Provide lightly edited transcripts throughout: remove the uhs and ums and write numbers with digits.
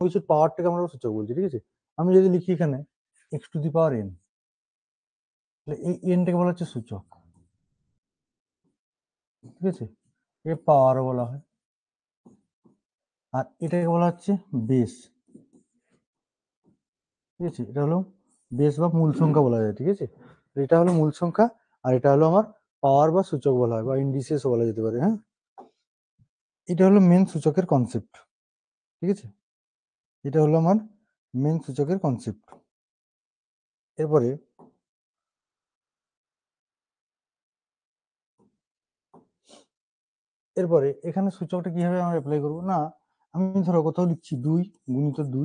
কিছুর পাওয়ারটাকে আমরা সূচক বলছি, ঠিক আছে। আমি যদি লিখি এখানে x to the power N, তাহলে এই এনটাকে বলা হচ্ছে সূচক, ঠিক আছে। এ পাওয়ার বলা হয়, আর এটাকে বলা হচ্ছে বেস, ঠিক আছে। এটা হলো বেস বা মূল সংখ্যা বলা যায়, ঠিক আছে। এটা হলো মূল সংখ্যা, আর এটা হলো আমার পাওয়ার বা সূচক বলা হয়, বা ইন্ডিসেস বলা যেতে পারে, হ্যাঁ। এটা হলো মেন সূচকের কনসেপ্ট, ঠিক আছে। এটা হলো আমার মেন সূচকের কনসেপ্ট। এরপরে এরপরে এখানে সূচকটা কিভাবে আমরা অ্যাপ্লাই করবো, না আমি ধরো কোথাও লিখছি 2 গুণিত 2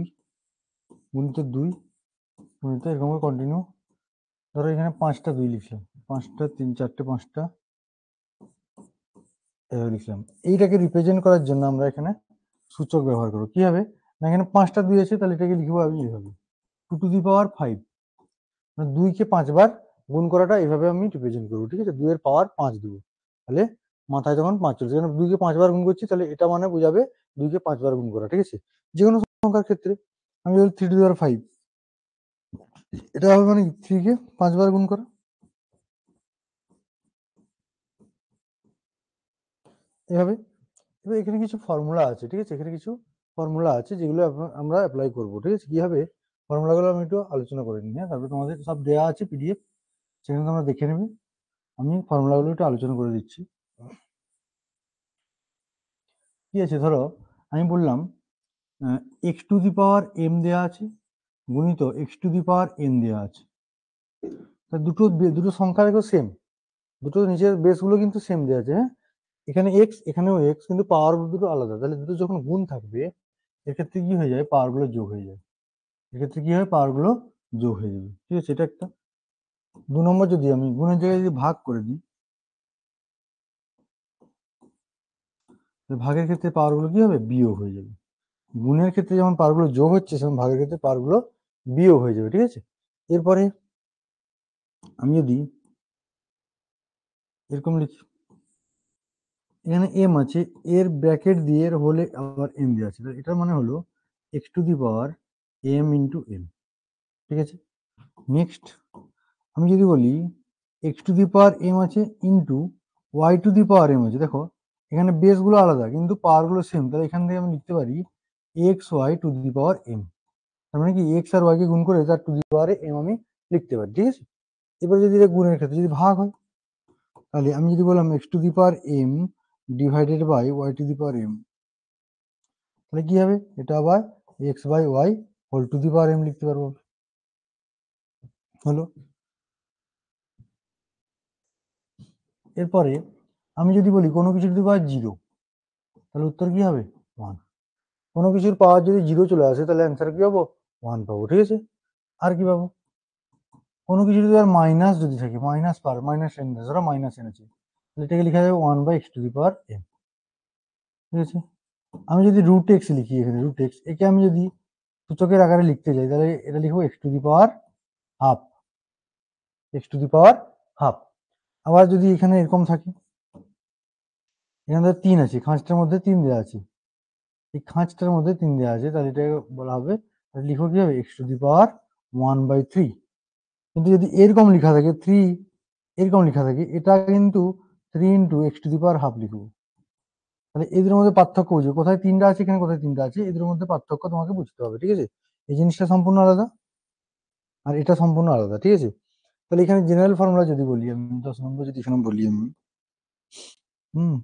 গুণিত 2 গুণিত এরকম করে কন্টিনিউ, ধরো এখানে 5টা 2 লিখলাম, 5টা 3 4টে 5টা এভাবে লিখলাম। এইটাকে রিপ্রেজেন্ট করার জন্য আমরা এখানে সূচক ব্যবহার করবো। কি হবে না, এখানে 5টা 2 আছে, তাহলে এটাকে লিখবো আমি এইভাবে 2 টু দি পাওয়ার 5, মানে 2কে 5 বার গুণ করাটা এইভাবে আমি রিপ্রেজেন্ট করবো, ঠিক আছে। 2 এর পাওয়ার 5 দেবো, তাহলে মাথায় তখন 5 চলছে, কারণ 2কে 5 বার গুণ করছি, তাহলে এটা মানে বোঝাবে 2কে 5 বার গুণ করা, ঠিক আছে। যে কোনো সংখ্যার ক্ষেত্রে আমি যদি 3 টু দি পাওয়ার 5, এটা হবে মানে 3কে 5 বার গুণ করা, এভাবে। এবার এখানে কিছু ফর্মুলা আছে, ঠিক আছে। এখানে কিছু ফর্মুলা আছে যেগুলো আমরা অ্যাপ্লাই করবো, ঠিক আছে। কিভাবে ফর্মুলাগুলো আমি একটু আলোচনা করে নিই, হ্যাঁ। তারপরে তোমাদের সব দেওয়া আছে পিডিএফ, সেখানে তোমরা দেখে নেবে। আমি ফর্মুলাগুলো একটু আলোচনা করে দিচ্ছি। কি আছে, ধরো আমি বললাম x to the power m দেওয়া আছে গুণিত x to the power n দেওয়া আছে। তা দুটো দুটো সংখ্যা দেখো সেম, দুটো নিচের বেসগুলো কিন্তু সেম দেওয়া আছে, হ্যাঁ। এখানে এক্স, এখানেও এক্স, কিন্তু পাওয়ার দুটো আলাদা, তাহলে দুটো যখন গুণ থাকবে এক্ষেত্রে কি হয়ে যায়, পাওয়ার গুলো যোগ হয়ে যায়। এক্ষেত্রে কি হয়, পাওয়ার গুলো যোগ হয়ে যাবে, ঠিক আছে। এটা একটা। 2 নম্বর, যদি আমি গুণের জায়গায় যদি ভাগ করে দিই, ভাগের ক্ষেত্রে পাওয়ার গুলো কি হবে, বিয়োগ হয়ে যাবে। গুণের ক্ষেত্রে যেমন পাওয়ার গুলো যোগ হচ্ছে, সেমন ভাগের ক্ষেত্রে পাওয়ার গুলো বিয়োগ হয়ে যাবে, ঠিক আছে। এরপরে আমি যদি এরকম লিখি, এখানে এম আছে, এর ব্র্যাকেট দিয়ে এর হলে আবার এম দেওয়া আছে, এটার মানে হলো x to the power m into n, ঠিক আছে। নেক্সট আমি যদি বলি x to the power m আছে into y to the power m আছে, দেখো এখানে বেস গুলো আলাদা কিন্তু পাওয়ার গুলো সেম, তাহলে এখান থেকে আমি লিখতে পারি x y to the power m. তার মানে কি এক্স আর ওয়াই কে গুণ করে তার টু দি পাওয়ার এম আমি লিখতে পারি, ঠিক আছে। এবার যদি এটা গুণের ক্ষেত্রে যদি ভাগ হয়, তাহলে আমি যদি বললাম x to the power m divided by y to the power m, তাহলে কি হবে, এটা আবার x by y whole to the power m লিখতে পারবো, হলো। এরপরে আমি যদি বলি কোনো কিছু যদি পাওয়ার 0, তাহলে উত্তর কি হবে, 1। কোনো কিছুর পাওয়ার যদি 0 চলে আসে, তাহলে অ্যান্সার কি পাবো, 1 পাবো, ঠিক আছে। আর কি পাবো, কোনো কিছু যদি আর মাইনাস যদি থাকে, মাইনাস পাওয়ার মাইনাস এন, ধরো মাইনাস এন আছে, তাহলে এটাকে লেখা যাবে 1 by x to the power n, ঠিক আছে। আমি যদি রুট এক্স লিখি, এখানে রুট এক্স, একে আমি যদি সূচকের আকারে লিখতে যাই, তাহলে এটা লিখবো x to the power half, x to the power half. আবার যদি এখানে এরকম থাকে, এখানে 3 আছে, খাঁজটার মধ্যে 3 দেওয়া আছে, এই খাঁজটার মধ্যে 3 দেওয়া আছে, তাহলে এটাকে বলা হবে, লিখো কি হবে, এক্স টু দি পাওয়ার 1/3। কিন্তু যদি এরকম লেখা থাকে 3, এরকম লেখা থাকে, এটা কিন্তু 3 into x to the power half লিখবো। তাহলে এদের মধ্যে পার্থক্য বুঝবে, কোথায় 3টা আছে, এখানে কোথায় 3টা আছে, এদের মধ্যে পার্থক্য তোমাকে বুঝতে হবে, ঠিক আছে। এই জিনিসটা সম্পূর্ণ আলাদা, আর এটা সম্পূর্ণ আলাদা, ঠিক আছে। তাহলে এখানে জেনারেল ফর্মুলা যদি বলি আমি, 10 নম্বর যদি এখানে বলি আমি, হুম,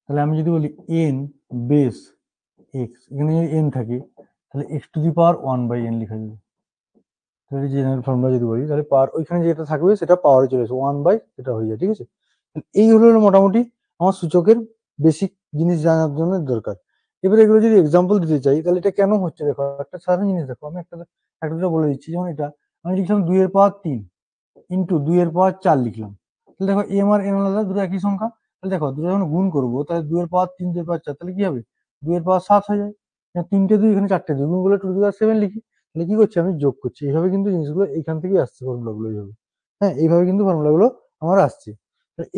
তাহলে আমি যদি বলি এন বেস এক্স, এখানে এন থাকে, তাহলে x to the power 1/n লেখা যাবে। তাহলে জেনারেল ফর্মুলা যদি বলি, তাহলে পাওয়ার ওইখানে যেটা থাকবে সেটা পাওয়ারে চলে আসবে, 1/, সেটা হয়ে যায়, ঠিক আছে। এই হলো মোটামুটি আমার সূচকের বেসিক জিনিস জানার জন্য দরকার। এবারে এগুলো যদি এক্সাম্পল দিতে চাই, তাহলে এটা কেন হচ্ছে, দেখো একটা সাধারণ জিনিস, দেখো আমি একটা একটা দুটো বলে দিচ্ছি। যেমন এটা আমি লিখলাম 2 এর পাওয়ার 3 ইন্টু 2 এর পাওয়ার 4 লিখলাম, তাহলে দেখো এম আর এন আলাদা, দুটো একই সংখ্যা, তাহলে দেখো দুটো যখন গুণ করবো, তাহলে 2 এর পাওয়ার 3 2 এর পাওয়ার 4, তাহলে কি হবে, 2 এর পাওয়ার 7 হয়ে যায়। 3টে 2 এখানে 4টে 2 গুণ করলে টু দি পাওয়ার 7 লিখি। তাহলে কি করছি, আমি যোগ করছি। এইভাবে কিন্তু জিনিসগুলো এইখান থেকেই আসছে ফর্মুলাগুলো এইভাবে। হ্যাঁ, এইভাবে কিন্তু ফর্মুলাগুলো আমার আসছে।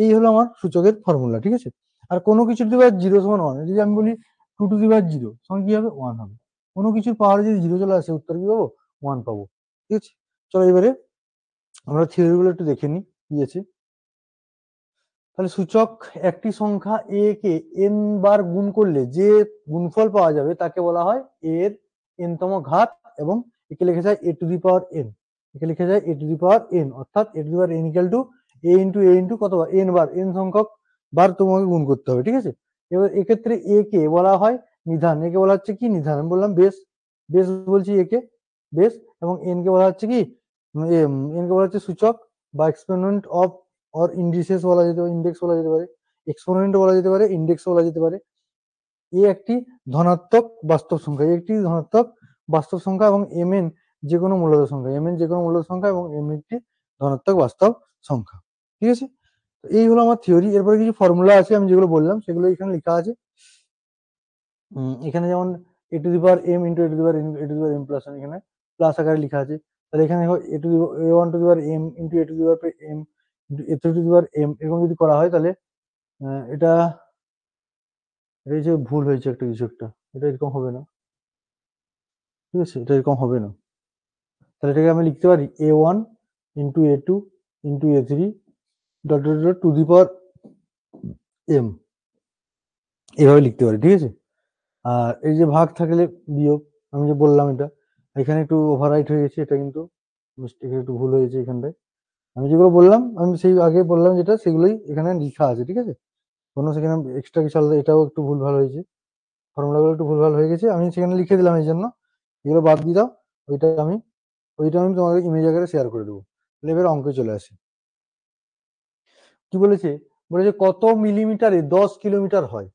এই হলো আমার সূচকের ফর্মুলা, ঠিক আছে। আর কোনো কিছুর টু দি পাওয়ার 0 সমান 1, যদি আমি বলি 2 টু দি পাওয়ার 0 সমান কি হবে, 1 হবে। কোনো কিছুর পাওয়ারে যদি 0 চলে আসে উত্তর কি পাবো, 1 পাবো, ঠিক আছে। চলো এবারে আমরা থিওরিগুলো একটু দেখে নিই কি আছে। তাহলে সূচক একটি সংখ্যা a কে n বার গুণ করলে যে গুণফল পাওয়া যাবে তাকে বলা হয় এর n তম ঘাত, এবং একে লেখা যায় a to the power n, একে লেখা যায় a to the power n, অর্থাৎ a to the power n equal to a into কতবার, n বার, n সংখ্যক বার তোমাকে গুণ করতে হবে, ঠিক আছে। এবার এক্ষেত্রে a কে বলা হয় নিধান, একে বলা হচ্ছে কি নিধান, আমি বললাম বেস, বেস বলছি a কে বেস, এবং n কে বলা হচ্ছে কি, n কে বলা হচ্ছে সূচক বা এক্সপোনেন্ট অফ অর ইন্ডিসেস বলা যেতে পারে, ইন্ডেক্স বলা যেতে পারে, এক্সপোনেন্ট বলা যেতে পারে, ইন্ডেক্স বলা যেতে পারে। এ একটি ধনাত্মক বাস্তব সংখ্যা, একটি ধনাত্মক বাস্তব সংখ্যা, এবং এম এন যে কোনো মূলদ সংখ্যা, এম এন যে কোনো মূলদ সংখ্যা, এবং এম একটি ধনাত্মক বাস্তব সংখ্যা, ঠিক আছে। এই হলো আমার থিওরি। এরপরে কিছু ফর্মুলা আছে আমি যেগুলো বললাম সেগুলো এখানে লেখা আছে। এখানে যেমন a to the power m into a to the power a to the power m plus 1 এখানে প্লাস আকারে লেখা আছে। তাহলে এখানে দেখো a to the a one to the power m into a to the power m into a to the power m, এরকম যদি করা হয় তাহলে এটা এই যে ভুল হয়েছে একটা কিছু একটা, এটা এরকম হবে না, ঠিক আছে, এটা এরকম হবে না। তাহলে এটাকে আমি লিখতে পারি a one into a two into a three dot dot dot to the power m, এভাবে লিখতে পারি, ঠিক আছে। আর এই যে ভাগ থাকলে বিয়োগ, আমি যে বললাম এটা এখানে একটু ওভাররাইট হয়ে গেছে, এটা কিন্তু মিস্টেক, একটু ভুল হয়েছে এখানটায়। আমি যেগুলো বললাম আমি সেই আগে বললাম যেটা সেগুলোই এখানে লেখা আছে, ঠিক আছে। কোনো সেখানে এক্সট্রা কিছু আলাদা, এটাও একটু ভুলভাল হয়েছে, ফর্মুলাগুলো একটু ভুলভাল হয়ে গেছে, আমি সেখানে লিখে দিলাম এই জন্য, এগুলো বাদ দিয়ে দাও। ওইটা আমি তোমাদের ইমেজ আকারে শেয়ার করে দেবো। তাহলে এবার অঙ্কে চলে আসি। কি বলেছে, বলেছে কত মিলিমিটারে 10 কিলোমিটার হয়।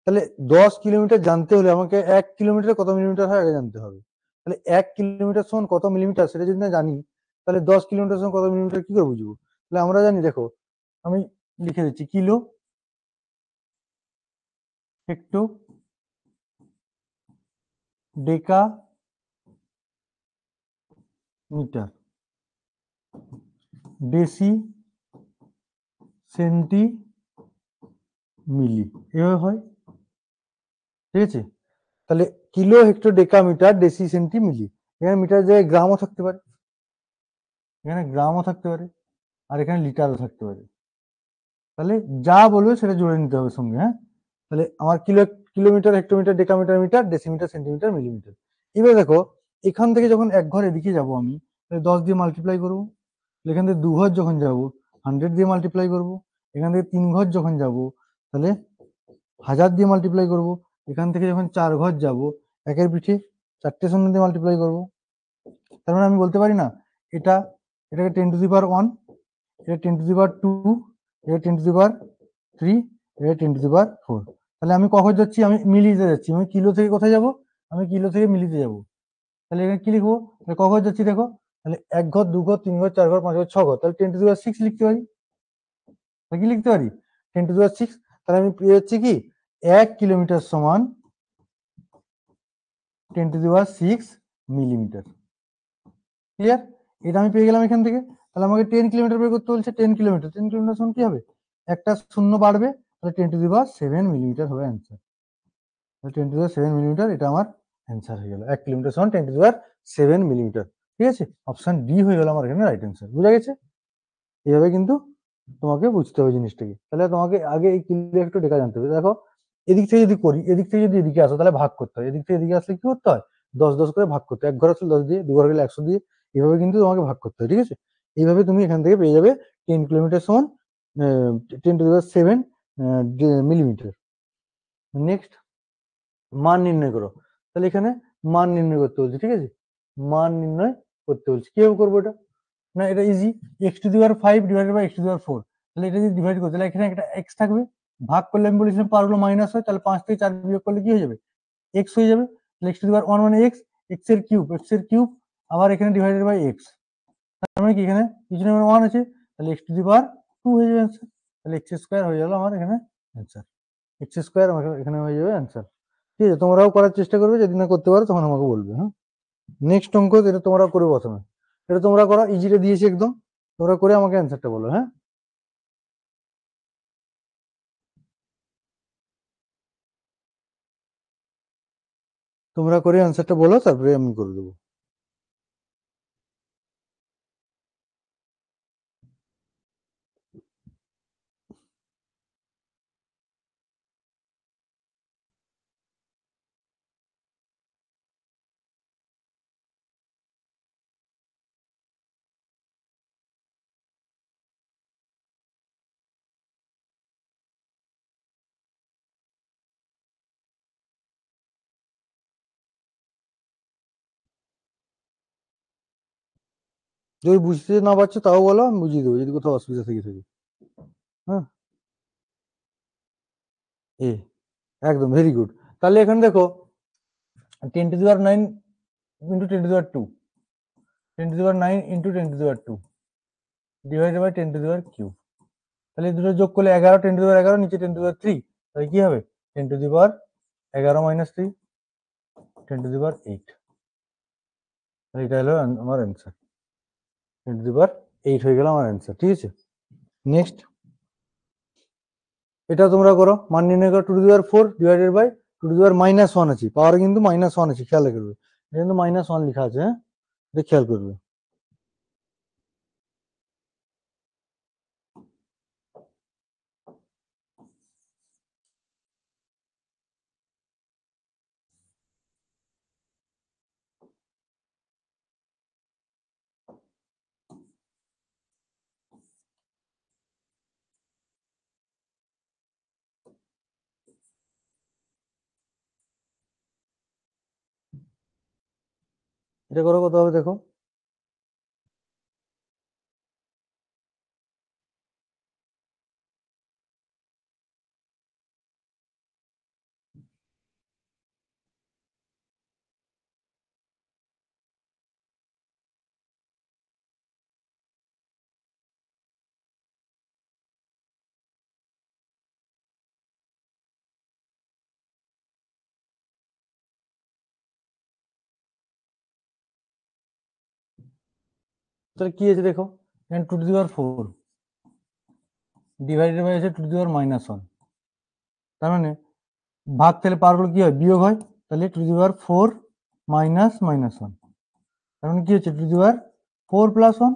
তাহলে 10 কিলোমিটার জানতে হলে আমাকে 1 কিলোমিটারে কত মিলিমিটার হয় আগে জানতে হবে। তাহলে 1 কিলোমিটার সমান কত মিলিমিটার সেটা যদি না জানি, তাহলে 10 কিলোমিটার সমান কত মিলিমিটার কি করে বুঝবো। তাহলে আমরা জানি, দেখো আমি লিখে দিচ্ছি, kilo hecto deca metre deci centi milli, এভাবে হয়, ঠিক আছে। তাহলে kilo hecto deca metre deci centi milli, এখানে মিটার জায়গায় গ্রামও থাকতে পারে, এখানে গ্রামও থাকতে পারে, আর এখানে লিটারও থাকতে পারে। তাহলে যা বলবে সেটা জুড়ে নিতে হবে সঙ্গে, হ্যাঁ। তাহলে আমার kilometre hectometre decametre metre decimetre centimetre millimetre. এবার দেখো এখান থেকে যখন এক ঘর এদিকে যাব আমি, তাহলে 10 দিয়ে মাল্টিপ্লাই করবো। এখান থেকে 2 ঘর যখন যাব 100 দিয়ে মাল্টিপ্লাই করবো। এখান থেকে 3 ঘর যখন যাব তাহলে 1000 দিয়ে মাল্টিপ্লাই করবো। এখান থেকে যখন 4 ঘর যাব একের পিঠে 4টে শূন্য দিয়ে মাল্টিপ্লাই করবো। তার মানে আমি বলতে পারি না এটা, এটাকে 10 টু দি পাওয়ার 1, এটা 10 টু দি পাওয়ার 2, এটা 10 টু দি পাওয়ার 3, এটা 10 টু দি পাওয়ার 4। তাহলে আমি কখন যাচ্ছি, আমি মিলিতে যাচ্ছি, আমি কিলো থেকে কোথায় যাব, আমি কিলো থেকে মিলিতে যাব। তাহলে এখানে কি লিখবো, তাহলে ক ঘর যাচ্ছি দেখো, তাহলে 1 ঘর 2 ঘর 3 ঘর 4 ঘর 5 ঘর 6 ঘর, তাহলে 10 টু দি পাওয়ার 6 লিখতে পারি। কি লিখতে পারি, 10 টু দি পাওয়ার 6। তাহলে আমি পেয়ে যাচ্ছি কি 1 কিলোমিটার সমান 10 to the power 6 millimetre. Clear, এটা আমি পেয়ে গেলাম এখান থেকে। তাহলে আমাকে 10 কিলোমিটার বের করতে বলছে, 10 কিলোমিটার সমান কি হবে, একটা শূন্য বাড়বে, তাহলে 10 টু দি পাওয়ার 7 মিলিমিটার হবে answer. 10 to the power 7 millimetre, এটা আমার অ্যান্সার হয়ে গেল। 1 কিলোমিটার সমান 10 টু দি পাওয়ার 7 মিলিমিটার, ঠিক আছে। অপশন ডি হয়ে গেল আমার এখানে রাইট অ্যান্সার। বুঝা গেছে, এইভাবে কিন্তু তোমাকে বুঝতে হবে জিনিসটাকে। তাহলে তোমাকে আগে এই কিলো একটু ডেকা জানতে হবে। দেখো এদিক থেকে যদি করি, এদিক থেকে যদি এদিকে আসো তাহলে ভাগ করতে হয়, এদিক থেকে এদিকে আসলে কি করতে হয়, 10 করে ভাগ করতে হয়। 1 ঘর আসলে 10 দিয়ে, 2 ঘর গেলে 100 দিয়ে, এইভাবে কিন্তু তোমাকে ভাগ করতে হয়, ঠিক আছে। এইভাবে তুমি এখান থেকে পেয়ে যাবে 10 কিলোমিটার সমান 10 to the power 7 millimetre. Next মান নির্ণয় করো। তাহলে এখানে মান নির্ণয় করতে বলছে, ঠিক আছে, মান নির্ণয় করতে বলছে। কিভাবে করবো এটা, না এটা easy, x to the power 5 divided by x to the power 4। তাহলে এটা যদি ডিভাইড করতে, তাহলে এখানে একটা এক্স থাকবে, ভাগ করলে আমি বলেছিলাম পাওয়ারগুলো মাইনাস হয়, তাহলে 5 থেকে 4 বিয়োগ করলে কি হয়ে যাবে, এক্স হয়ে যাবে। তাহলে এক্স টু দি পাওয়ার 1 মানে এক্স, এক্স এর কিউব আবার এখানে ডিভাইডেড বাই এক্স, তার মানে কি এখানে কিছু না 1 আছে, তাহলে এক্স টু দি পাওয়ার 2 হয়ে যাবে অ্যান্সার। তাহলে এক্স স্কয়ার হয়ে গেল আমার এখানে অ্যান্সার, এক্স স্কয়ার আমার এখানে হয়ে যাবে অ্যান্সার। ঠিক আছে, তোমরাও করার চেষ্টা করবে, যদি না করতে পারো তখন আমাকে বলবে। হ্যাঁ, নেক্সট অঙ্ক, এটা তোমরা করবে প্রথমে, এটা তোমরা করো, ইজিটা দিয়েছি একদম, তোমরা করে আমাকে অ্যান্সারটা বলো। হ্যাঁ, তোমরা করে অ্যান্সারটা বলো, তারপরে আমি করে দেবো। যদি বুঝতে না পারছো তাও বলো, আমি বুঝিয়ে দেবো যদি কোথাও অসুবিধা থেকে থাকে। হ্যাঁ, এ একদম ভেরি গুড। তাহলে এখানে দেখো 10⁹ ইন্টু 10⁻², 10⁹ ইন্টু 10⁻² ডিভাইডেড বাই 10⁻³ তাহলে এই দুটো যোগ করলে 11, 10⁻11 নিচে 10⁻³ তাহলে কি হবে 10⁻11 - 3 10⁻8। তাহলে এটা হলো আমার অ্যান্সার, 10⁻8 হয়ে গেল আমার অ্যান্সার। ঠিক আছে, নেক্সট এটা তোমরা করো, মান নির্ণয় করো 2⁴ ডিভাইডেড বাই 2⁻−1 আছে, পাওয়ার কিন্তু -1 আছে, খেয়াল করবে, এটা কিন্তু -1 লেখা আছে। হ্যাঁ, এটা খেয়াল করবে। এটা করো, কত হবে দেখো। তাহলে কি আছে দেখো, এখানে 2⁴ ডিভাইডেড বাই আছে 2⁻−1, তার মানে ভাগ, তাহলে পাওয়ার কি হয়, বিয়োগ হয়, তাহলে 2⁴ মাইনাস -1, তার মানে কি হচ্ছে 2⁴+1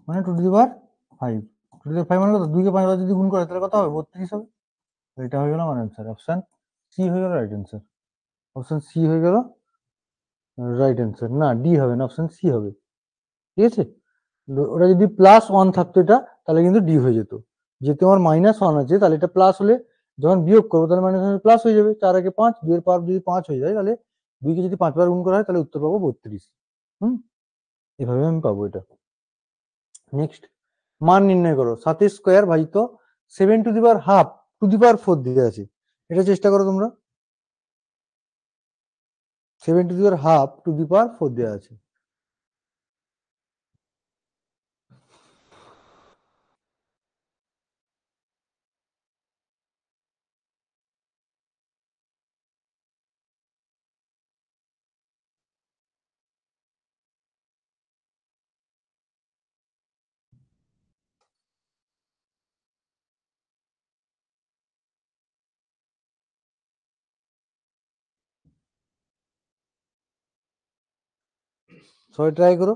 মানে 2⁵, 2⁵ মানে কত, 2 কে 5 বার যদি গুণ করে তাহলে কত হবে, 32 হবে। এটা হয়ে গেল আমার অ্যান্সার, অপশন সি হয়ে গেল রাইট অ্যান্সার, অপশন সি হয়ে গেল রাইট অ্যান্সার। না, ডি হবে না, অপশন সি হবে। ঠিক আছে, ওটা যদি +1 থাকতো এটা, তাহলে কিন্তু ডি হয়ে যেত, যেহেতু আমার -1 আছে তাহলে এটা প্লাস হলে যখন বিয়োগ করবো তাহলে প্লাস হয়ে যাবে, 4 একে 5, 2 এর পাওয়ার যদি 5 হয়ে যায় তাহলে 2 কে যদি 5 বার গুণ করা হয় তাহলে উত্তর পাবো 32। এভাবে আমি পাবো এটা। নেক্সট, মান নির্ণয় করো 7² ভাজিত 7⁻½ দিয়ে আছে, এটা চেষ্টা করো তোমরা, 7⁻½ দেওয়া আছে। সবাই ট্রাই করো।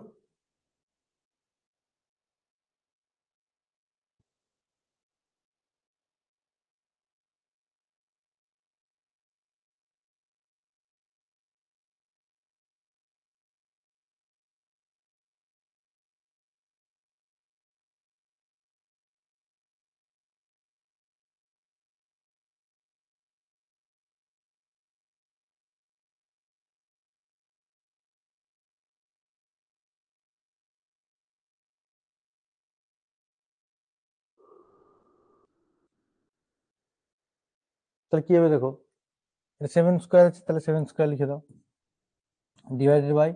তাহলে কি হবে দেখো, এটা 7² আছে, তাহলে 7² লিখে দাও, ডিভাইডেড বাই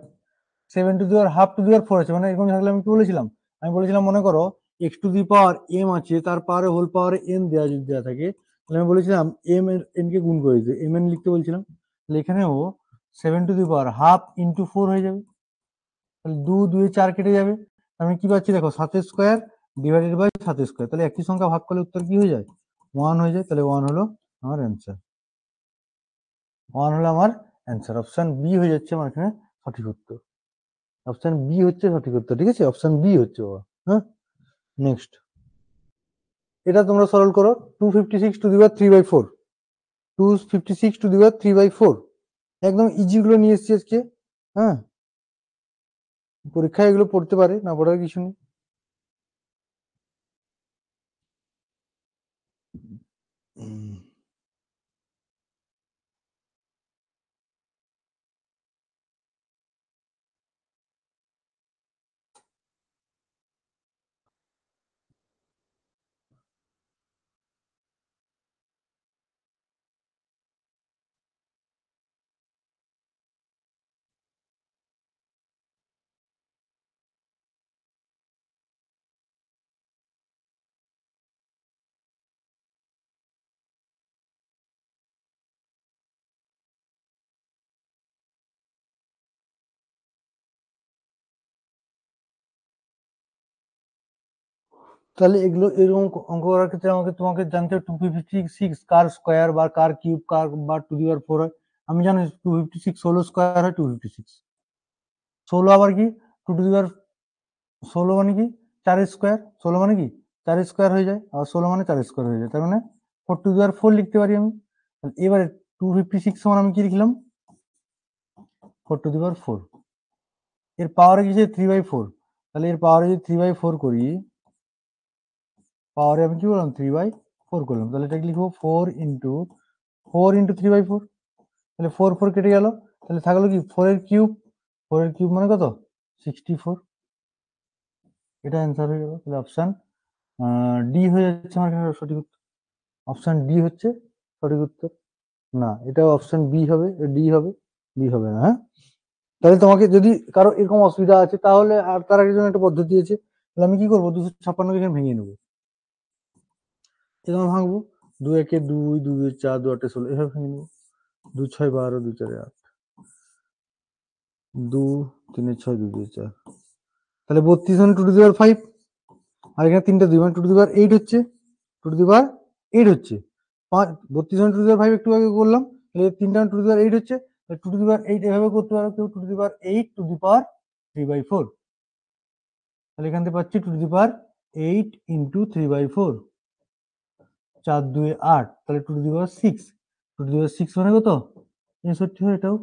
7⁻½ আছে, মানে এরকম থাকলে আমি কি বলেছিলাম, আমি বলেছিলাম মনে করো x two the power m আছে, তার পাওয়ারে হোল পাওয়ারে n দেওয়া যদি দেওয়া থাকে, আমি বলেছিলাম এম এন কে গুণ করে দিতে, এম এন লিখতে বলছিলাম, তাহলে এখানেও 7^12 ইন্টু 4 হয়ে যাবে, তাহলে 2 4 কেটে যাবে, আমি কি পাচ্ছি দেখো 7 স্কোয়ার ডিভাইডেড বাই 7 স্কোয়ার, তাহলে একই সংখ্যা ভাগ করলে উত্তর কি হয়ে যায় 1 হয়ে যায়, তাহলে 1 হলো আমার অ্যান্সার, 1 হলো আমার অ্যান্সার, অপশন বি হয়ে যাচ্ছে আমার এখানে সঠিক উত্তর, অপশন বি হচ্ছে সঠিক উত্তর, ঠিক আছে, অপশন বি হচ্ছে বাবা। হ্যাঁ, নেক্সট এটা তোমরা সরল করো, 256^3/4, 256^3/4, একদম ইজি গুলো নিয়ে এসেছি আজকে। হ্যাঁ, পরীক্ষায় এগুলো পড়তে পারে, না পড়ার কিছু নেই। তাহলে এগুলো এরকম অঙ্ক করার ক্ষেত্রে তোমাকে জানতে হবে 256 কার স্কোয়ার বা কার কিউব কার বা 2^4 হয়। আমি জানি 256 16 স্কোয়ার হয় 256, 16 আবার কি 2^16 মানে কি 4 স্কোয়ার, 16 মানে কি 4 স্কোয়ার হয়ে যায়, আর 16 মানে 4 স্কোয়ার হয়ে যায়, তার মানে 4^4 লিখতে পারি আমি। এবারে 256 সমান আমি কি লিখলাম 4^4, এর পাওয়ারে কি 3/4, তাহলে এর পাওয়ারে যদি 3/4 করি, পাওয়ারে আমি কি করলাম 3/4 করলাম, তাহলে এটা লিখবো 4 ইন্টু 3/4, তাহলে 4 কেটে গেল, তাহলে থাকলো কি 4 এর কিউব মানে কত 64, এটা অ্যান্সার হয়ে গেল, তাহলে অপশন ডি হয়ে যাচ্ছে আমার এখানে সঠিক উত্তর, অপশন ডি হচ্ছে সঠিক উত্তর। না, এটা অপশন বি হবে, ডি হবে, বি হবে না। হ্যাঁ, তাহলে তোমাকে যদি কারো এরকম অসুবিধা আছে, তাহলে আর তার আগে জন্য একটা পদ্ধতি আছে, তাহলে আমি কি করবো 256 কে ভেঙে নেবো, এরকম ভাঙবো, 2 × 1 = 2, 2 × 4, 2 × 8 = 16, এভাবে ভেঙে নেবো, 2 × 6 = 12, 2 × 4 = 8, 2 3 × 6, 2 × 4, তাহলে 32 মানে 2^5, আর এখানে 3টা 2 মানে 2^8 হচ্ছে, 2^8 হচ্ছে, 32 মানে 2^5 একটু আগে করলাম, তাহলে 3টা 2^8 হচ্ছে, 2^8 এভাবে করতে পারো কেউ 2^8 3/4, তাহলে এখান থেকে পাচ্ছি 2^8 ইন্টু 3/4, 4 2 8, তাহলে 2^6, 2^6 মানে কত 64 হয়, এটাও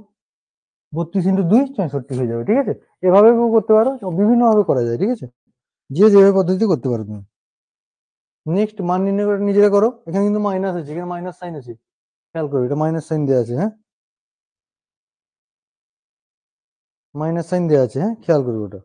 32 ইন্টু 2 64 হয়ে যাবে, ঠিক আছে, এভাবে করতে পারো, বিভিন্ন ভাবে করা যায়, ঠিক আছে, যে যেভাবে পদ্ধতি করতে পারো তুমি। নেক্সট মান নির্ণয় করে নিজেরা করো, এখানে কিন্তু মাইনাস আছে, এখানে মাইনাস সাইন আছে, খেয়াল করো, এটা মাইনাস সাইন দেওয়া আছে, হ্যাঁ মাইনাস সাইন দেওয়া আছে, হ্যাঁ খেয়াল করো ওটা।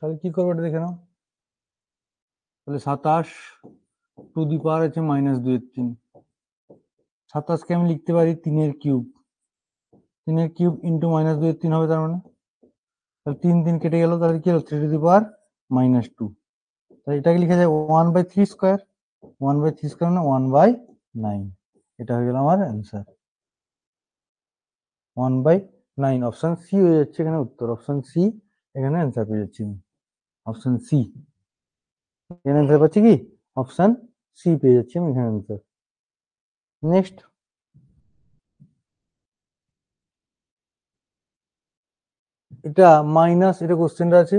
তাহলে কি করবো এটা দেখে নাও, তাহলে 27 টু দি পাওয়ার আছে -2/3, 27কে আমি লিখতে পারি 3 এর কিউব, 3 এর কিউব ইন্টু -2/3 হবে, তার মানে তাহলে 3 3 কেটে গেল, তাহলে কি হলো 3^-2, তাহলে এটাকে লিখে যায় 1/3 স্কোয়ার, 1/3 স্কোয়ার মানে 1/9, এটা হয়ে গেল আমার অ্যান্সার 1/9, অপশন সি হয়ে যাচ্ছে এখানে উত্তর, অপশন সি এখানে অ্যান্সার পেয়ে যাচ্ছি আমি, অপশন সি এখানে অ্যান্সার পাচ্ছি কি, অপশন সি পেয়ে যাচ্ছি আমি এখানে অ্যান্সার। নেক্সট এটা মাইনাস, এটা কোশ্চেনটা আছে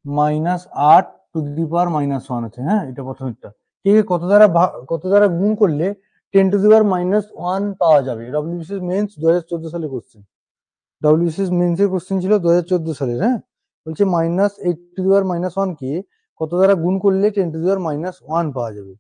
-8 টু দি পাওয়ার -1 আছে। হ্যাঁ, এটা প্রথমেরটা। কে কত দ্বারা গুণ করলে 10 টু দি পাওয়ার -1 পাওয়া যাবে? ডব্লিউবিসিএস মেন্স 2014 সালে কোশ্চেন। ডব্লিউবিসিএস মেন্সের কোশ্চেন ছিল 2014 সালের। হ্যাঁ, বলছে -8 টু দি পাওয়ার -1 কে কত দ্বারা গুণ করলে 10 টু দি পাওয়ার -1 পাওয়া যাবে?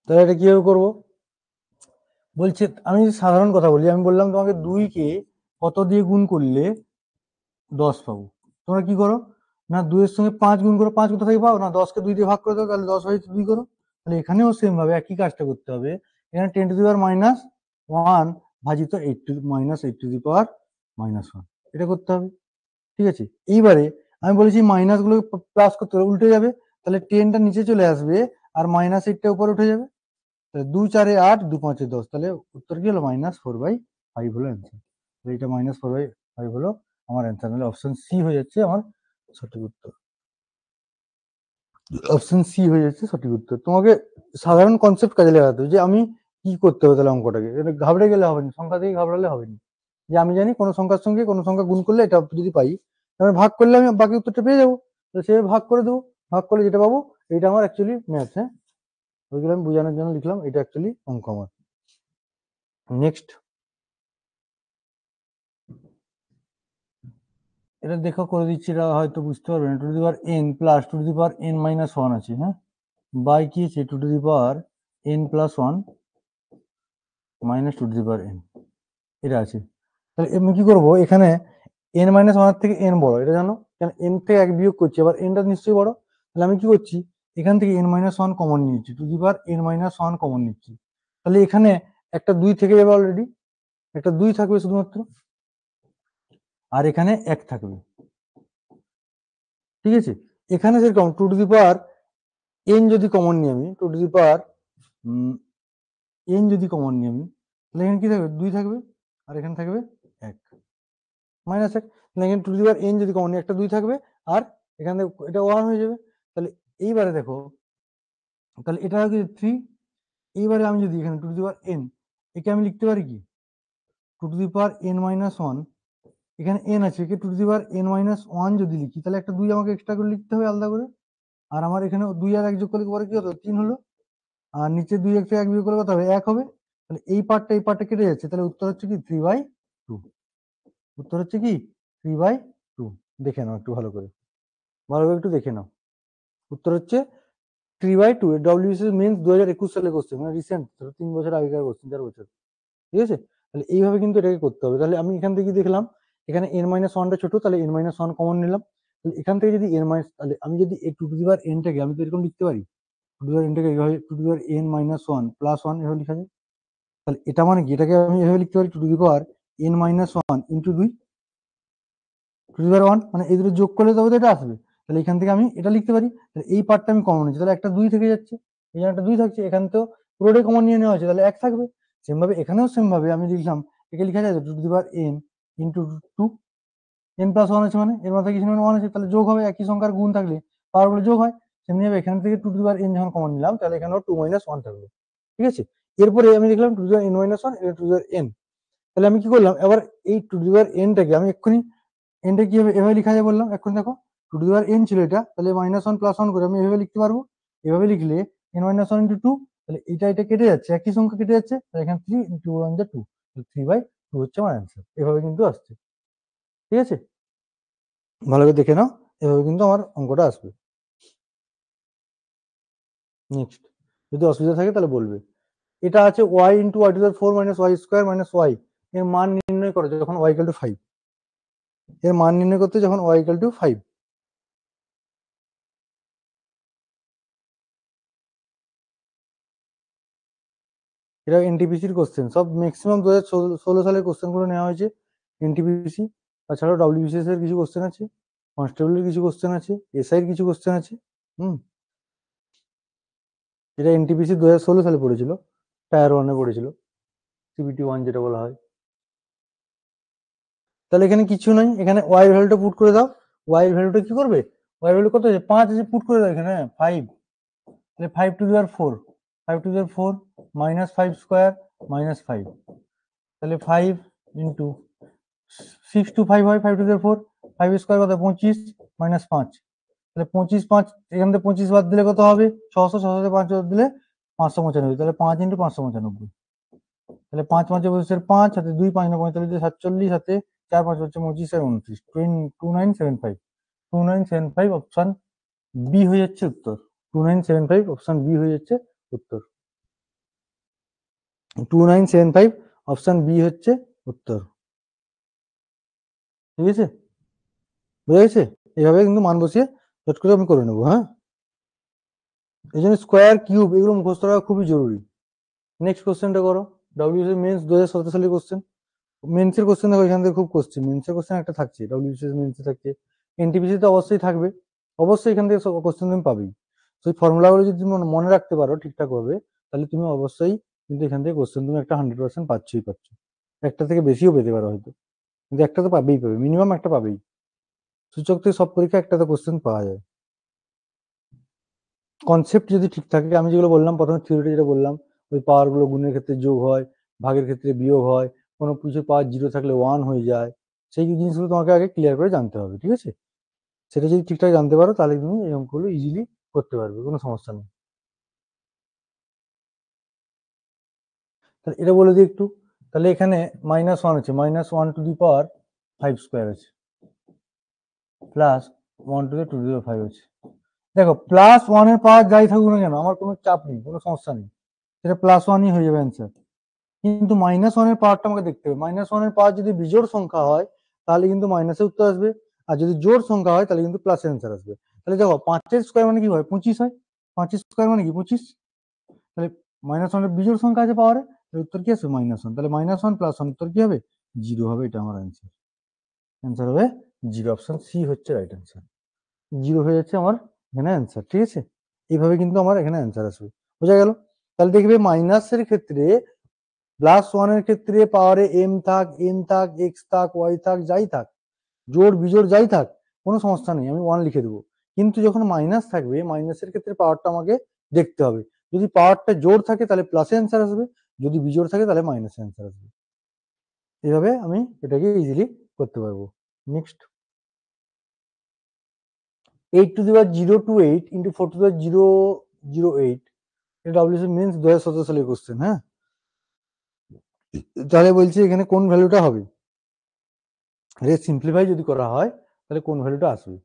তাহলে এটা কিভাবে করবো? বলছে, আমি সাধারণ কথা বলি, আমি বললাম তোমাকে 2 কে কত দিয়ে গুণ করলে 10 পাবো। তোমরা কি করো না, 2 এর সঙ্গে 5 গুণ করো। 5 কোথা থেকে পাও না, 10 কে 2 দিয়ে ভাগ করে দাও, তাহলে 10 হয়েছে 2 করো। তাহলে এখানেও সেম ভাবে একই কাজটা করতে হবে। এখানে 10 টু দি পাওয়ার -1 ভাজিত 8 টু দি পাওয়ার -1, এটা করতে হবে। ঠিক আছে, এইবারে আমি বলেছি মাইনাস গুলো প্লাস করতে হবে, উল্টে যাবে। তাহলে 10টা নিচে চলে আসবে আর -8টা উপরে উঠে যাবে। তাহলে 2 4 8, 2 5 10, তাহলে উত্তর কি হলো? -4/5 হলো অ্যান্সার। এইটা -4/5 হলো আমার অ্যান্সার। তাহলে অপশন সি হয়ে যাচ্ছে আমার সঠিক উত্তর। অপশন সি হয়ে যাচ্ছে সঠিক উত্তর। তোমাকে সাধারণ কনসেপ্ট কাজে লাগাতে হবে যে আমি কি করতে হবে তাহলে অঙ্কটাকে। এটা ঘাবড়ে গেলে হবে না, সংখ্যা থেকে ঘাবড়ালে হবে না। যে আমি জানি কোনো সংখ্যার সঙ্গে কোনো সংখ্যা গুণ করলে এটা যদি পাই, তাহলে ভাগ করলে আমি বাকি উত্তরটা পেয়ে যাবো। তো সে ভাগ করে দেবো, ভাগ করলে যেটা পাবো এটা আমার অ্যাকচুয়ালি ম্যাথ। হ্যাঁ, ওইগুলো আমি বোঝানোর জন্য লিখলাম, এটা অ্যাকচুয়ালি অঙ্ক আমার। নেক্সট, এটা দেখো করে দিচ্ছি, এটা হয়তো বুঝতে পারবে না। Two to the power n plus two to the power n-1 আছে। হ্যাঁ, বাই কি আছে? Two to the power n+1 minus two to the power n, এটা আছে। তাহলে আমি কি করবো, এখানে n-1 থেকে n বড়, এটা জানো, কেন n থেকে 1 বিয়োগ করছি, আবার nটা নিশ্চয়ই বড়। তাহলে আমি কি করছি, এখান থেকে n-1 কমন নিয়েছি, two the power n-1 common নিচ্ছি। তাহলে এখানে একটা 2 থেকে যাবে, অলরেডি একটা 2 থাকবে শুধুমাত্র, আর এখানে 1 থাকবে। ঠিক আছে, এখানে যেরকম two to the power n যদি কমন নিই আমি, two to the power n যদি কমন নিই আমি, তাহলে এখানে কি থাকবে? 2 থাকবে, আর এখানে থাকবে 1 -1। তাহলে এখানে two to the power n যদি কমন নিই, একটা 2 থাকবে, আর এখানে এটা 1 হয়ে যাবে। তাহলে এইবারে দেখো, তাহলে এটা হচ্ছে 3। এইবারে আমি যদি এখানে two to the power n, একে আমি লিখতে পারি কি, two to the power n-1, এখানে n আছে, একে two to the power n-1 যদি লিখি, তাহলে একটা 2 আমাকে এক্সট্রা করে লিখতে হবে আলাদা করে। আর আমার এখানে 2 আর 1 যোগ করলে পরে কি হলো? 3 হলো। আর নিচে 2 থেকে 1 বিয়োগ করলে কত হবে? 1 হবে। তাহলে এই পার্টটা কেটে যাচ্ছে, তাহলে উত্তর হচ্ছে কি 3/2। উত্তর হচ্ছে কি 3/2। দেখে নাও একটু ভালো করে, একটু দেখে নাও। উত্তর হচ্ছে 3/2। ডব্লিউবিসিএস মেন্স 2021 সালে কোশ্চেন, মানে রিসেন্ট, 3 বছর আগেকার কোশ্চেন, 4 বছর। ঠিক আছে, তাহলে এইভাবে কিন্তু এটাকে করতে হবে। তাহলে আমি এখান থেকে দেখলাম এখানে n-1টা ছোট, তাহলে n-1 কমন নিলাম। তাহলে এখান থেকে যদি তাহলে আমি যদি এই টু টু দি পাওয়ার n-টাকে আমি তো এরকম লিখতে পারি, টু টু দি পাওয়ার n-টাকে এইভাবে two to the power n-1 plus 1 এভাবে লেখা যায়। তাহলে এটা মানে কি, এটাকে আমি এভাবে লিখতে পারি two to the power n-1 into 2 two to the power 1, মানে এই দুটো যোগ করলে তবে তো এটা আসবে। তাহলে এখান থেকে আমি এটা লিখতে পারি। তাহলে এই পার্টটা আমি কমন নিচ্ছি, তাহলে একটা 2 থেকে যাচ্ছে, এখানে একটা 2 থাকছে, এখানে তো পুরোটাই কমন নিয়ে নেওয়া হচ্ছে, তাহলে 1 থাকবে। সেম ভাবে এখানেও সেম ভাবে আমি লিখলাম, একে লিখা যায় two to the power n into 2, n+1 আছে মানে এর মাথায় কিছু না 1 আছে, তাহলে যোগ হবে। একই সংখ্যার গুণ থাকলে পাওয়ার গুলো যোগ হয়। সেমনি ভাবে এখান থেকে two to the power n যখন কমন নিলাম, তাহলে এখানেও 2-1 থাকবে। ঠিক আছে, এরপরে আমি লিখলাম two to the power n-1 এটা two to the power n। তাহলে আমি কি করলাম, এবার এই টু টু দি পাওয়ার n-টাকে আমি এক্ষুনি, n-টা কি এভাবে লেখা যায় বললাম, এখন দেখো two to the power n ছিল এটা, তাহলে -1 প্লাস 1 করে আমি এভাবে লিখতে পারবো। এভাবে লিখলে n-1 ইন্টু 2, তাহলে এটা কেটে যাচ্ছে, একই সংখ্যা কেটে যাচ্ছে, তাহলে এখানে 3 ইন্টু 1 যা 2, 3/2 হচ্ছে আমার অ্যান্সার। এভাবে কিন্তু আসছে। ঠিক আছে, ভালো করে দেখে নাও, এভাবে কিন্তু আমার অঙ্কটা আসবে। নেক্সট, যদি অসুবিধা থাকে তাহলে বলবে। এটা আছে y into y to the power 4 minus y square minus y, এর মান নির্ণয় করো যখন ওয়াই ইকুয়াল টু 5, এর মান নির্ণয় করতে যখন ওয়াই ইকুয়াল টু 5। এটা এনটিপিসির কোশ্চেন, সব ম্যাক্সিমাম 2016 সালের কোশ্চেন গুলো নেওয়া হয়েছে এনটিপিসি। তাছাড়াও ডব্লিউবিসিএস এর কিছু কোশ্চেন আছে, কনস্টেবলের কিছু কোশ্চেন আছে, এসআই এর কিছু কোশ্চেন আছে। এটা এনটিপিসি 2016 সালে পড়েছিল, টায়ার 1-এ পড়েছিল, সিবিটি 1 যেটা বলা হয়। তাহলে এখানে কিছু নাই, এখানে ওয়াই ভ্যালুটা পুট করে দাও। ওয়াই ভ্যালুটা কি করবে, ওয়াই ভ্যালু কত আছে 5 আছে, পুট করে দাও এখানে 5, তাহলে 5 two the power 4, 5 two the power 4 minus 5 square minus 5, তাহলে 5 ইন্টু 6 টু 5 হয় 5 টু দি পাওয়ার 4, 5 স্কোয়ার কত 25 মাইনাস 5, তাহলে 25 5 এখান থেকে 25 বাদ দিলে কত হবে 600, 600 থেকে 5 বাদ দিলে 595, তাহলে 5 ইন্টু 595, তাহলে 5 5 বছর 5 সাথে 2 5 9 45 47 সাথে 4 5 হচ্ছে 25 আর 29, 2975, 2975 অপশন বি হয়ে যাচ্ছে উত্তর। 2975 অপশন বি হয়ে যাচ্ছে উত্তর। 2975 অপশন বি হচ্ছে উত্তর। ঠিক আছে, বুঝা গেছে? এইভাবে কিন্তু মান বসিয়ে চট করে আমি করে নেবো। হ্যাঁ, এই জন্য স্কোয়ার কিউব এগুলো মুখস্থ রাখা খুবই জরুরি। নেক্সট কোশ্চেনটা করো, ডব্লিউবিসিএস মেন্স 2017 সালের কোশ্চেন। মেন্সের কোশ্চেন দেখো এখান থেকে খুব কোশ্চেন, মেন্সের কোশ্চেন একটা থাকছে, ডব্লিউবিসিএস মেন্সে থাকছে, এনটিপিসি তো অবশ্যই থাকবে, অবশ্যই এখান থেকে কোশ্চেন তুমি পাবেই। সেই ফর্মুলাগুলো যদি তুমি মনে রাখতে পারো ঠিকঠাক ভাবে, তাহলে তুমি অবশ্যই কিন্তু এখান থেকে কোশ্চেন তুমি একটা 100% পাচ্ছই পাচ্ছ, একটা থেকে বেশিও পেতে পারো হয়তো, কিন্তু একটা তো পাবেই পাবে, মিনিমাম একটা পাবেই। সূচক থেকে সব পরীক্ষা একটা তো কোশ্চেন পাওয়া যায়। কনসেপ্ট যদি ঠিক থাকে, আমি যেগুলো বললাম প্রথমে থিওরিটা যেটা বললাম, ওই পাওয়ার গুলো গুণের ক্ষেত্রে যোগ হয়, ভাগের ক্ষেত্রে বিয়োগ হয়, কোনো কিছু পাওয়ার 0 থাকলে 1 হয়ে যায়, সেই জিনিসগুলো তোমাকে আগে ক্লিয়ার করে জানতে হবে। ঠিক আছে, সেটা যদি ঠিকঠাক জানতে পারো তাহলে তুমি এই অঙ্কগুলো ইজিলি করতে পারবে, কোনো সমস্যা নেই। তাহলে এটা বলে দিই একটু, তাহলে এখানে -1 আছে, -1 টু দি পাওয়ার 5 স্কোয়ার আছে, plus 1 to the 2 to the power 5 আছে। দেখো +1 এর পাওয়ার যাই থাকুক না কেন আমার কোনো চাপ নেই, কোনো সমস্যা নেই, সেটা +1ই হয়ে যাবে অ্যান্সার। কিন্তু -1 এর পাওয়ারটা আমাকে দেখতে হবে, -1 এর পাওয়ার যদি বিজোড় সংখ্যা হয় তাহলে কিন্তু মাইনাসে উত্তর আসবে, আর যদি জোড় সংখ্যা হয় তাহলে কিন্তু প্লাসের অ্যান্সার আসবে। তাহলে দেখো 5 এর স্কোয়ার মানে কি হয় 25 হয়, 5 এর স্কোয়ার মানে কি 25, তাহলে -1 এর বিজোড় সংখ্যা আছে পাওয়ারে, উত্তর কি আসবে -1, তাহলে -1 +1 উত্তর কি হবে 0 হবে, এটা আমার অ্যান্সার। অ্যান্সার হবে 0, অপশন সি হচ্ছে রাইট অ্যান্সার। 0 হয়ে যাচ্ছে আমার এখানে অ্যান্সার। ঠিক আছে, এইভাবে কিন্তু আমার এখানে অ্যান্সার আসবে, বোঝা গেল? তাহলে দেখবে মাইনাসের ক্ষেত্রে +1 এর ক্ষেত্রে পাওয়ারে m থাক, n থাক, x থাক, y থাক, যাই থাক, জোড় বিজোড় যাই থাক, কোনো সমস্যা নেই, আমি 1 লিখে দেবো। কিন্তু যখন মাইনাস থাকবে, মাইনাসের ক্ষেত্রে পাওয়ারটা আমাকে দেখতে হবে, যদি পাওয়ারটা জোড় থাকে তাহলে প্লাসে অ্যান্সার আসবে, যদি বিজোড় থাকে তাহলে মাইনাসে অ্যান্সার আসবে। এইভাবে আমি এটাকে ইজিলি করতে পারবো। Next, 8 to the power 028 into 4 to the power 008, এটা ডব্লিউসি মেন্স 2017 সালের কোশ্চেন। হ্যাঁ, তাহলে বলছি এখানে কোন ভ্যালুটা হবে, রে সিম্পলিফাই যদি করা হয় তাহলে কোন ভ্যালুটা আসবে।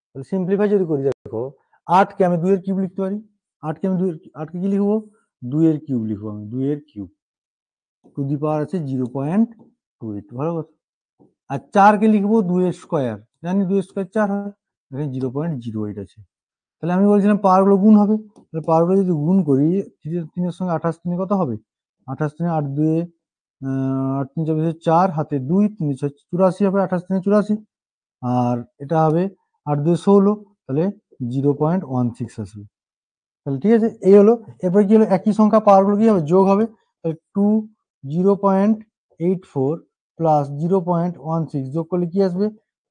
তাহলে সিম্পলিফাই যদি করি, দেখো 8 কে আমি 2 এর কিউব লিখতে পারি, 8 কে আমি 8 কে কি লিখবো 2 এর কিউব লিখবো, আমি 2 এর কিউব টু দি পাওয়ার আছে 0.28, ভালো কথা। আর 4 কে লিখবো 2 এর স্কোয়ার, জানি 2 এর স্কোয়ার 4 হয়, এখানে 0.08 আছে। তাহলে আমি বলছিলাম পাওয়ার গুলো গুণ হবে, তাহলে পাওয়ার গুলো যদি গুণ করি 3 এর সঙ্গে 28 3 কত হবে, 28 3 8 2 8 3 24 4 হাতে 2 3 84 হবে, 28 3 84, আর এটা হবে 8 2 16, তাহলে 0.16 আসবে। তাহলে ঠিক আছে, এই হলো। এরপরে কি হলো, একই সংখ্যা পাওয়ার গুলো কি হবে যোগ হবে, তাহলে 2 0.84 প্লাস 0.16 যোগ করলে কি আসবে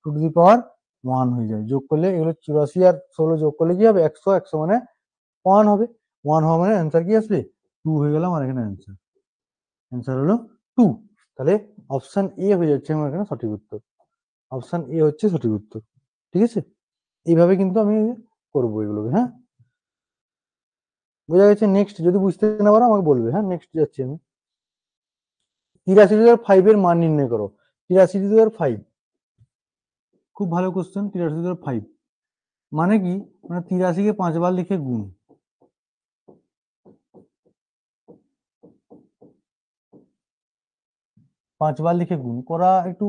2 টু দি পাওয়ার 1 হয়ে যায়, যোগ করলে এগুলো 84 আর 16 যোগ করলে কি হবে 100, 100 মানে 1 হবে, 1 হওয়া মানে অ্যান্সার কি আসবে 2 হয়ে গেল আমার এখানে অ্যান্সার। অ্যান্সার হলো 2, তাহলে অপশন এ হয়ে যাচ্ছে আমার এখানে সঠিক উত্তর, অপশন এ হচ্ছে সঠিক উত্তর। ঠিক আছে, এইভাবে কিন্তু আমি করবো এগুলোকে। হ্যাঁ, বোঝা গেছে? নেক্সট যদি বুঝতে না পারো আমাকে বলবে। হ্যাঁ, নেক্সট যাচ্ছি আমি। 83/5 এর মান নির্ণয় করো। 83/5 খুব ভালো কোশ্চেন। 83/5 মানে কি, মানে 83 কে 5 বার লিখে গুণ, 5 বার লিখে গুণ করা একটু